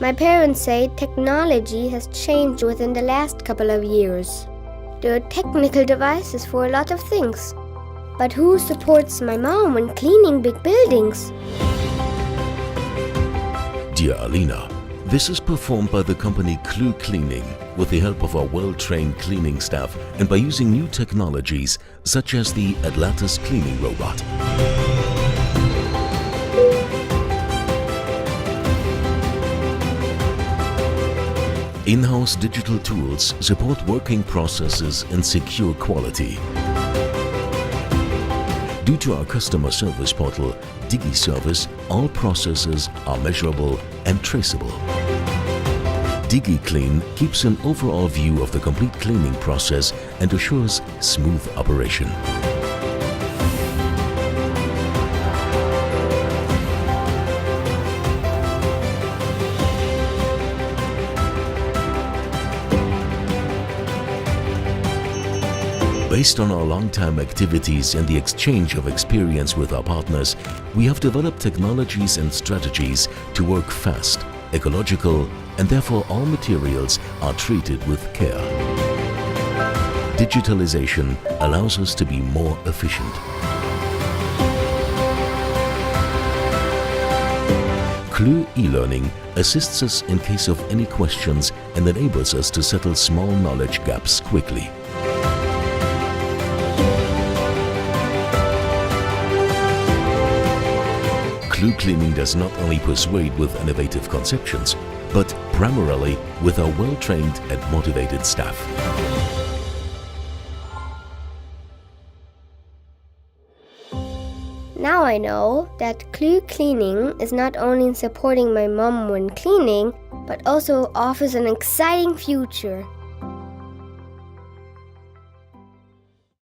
My parents say technology has changed within the last couple of years. There are technical devices for a lot of things. But who supports my mom when cleaning big buildings? Dear Alina, this is performed by the company Klüh Cleaning with the help of our well-trained cleaning staff and by using new technologies such as the Adlatus Cleaning Robot. In-house digital tools support working processes and secure quality. Due to our customer service portal, DigiService, all processes are measurable and traceable. DigiClean keeps an overall view of the complete cleaning process and assures smooth operation. Based on our long-time activities and the exchange of experience with our partners, we have developed technologies and strategies to work fast, ecological, and therefore all materials are treated with care. Digitalization allows us to be more efficient. Klüh e-learning assists us in case of any questions and enables us to settle small knowledge gaps quickly. Klüh Cleaning does not only persuade with innovative conceptions, but primarily with our well-trained and motivated staff. Now I know that Klüh Cleaning is not only supporting my mom when cleaning, but also offers an exciting future.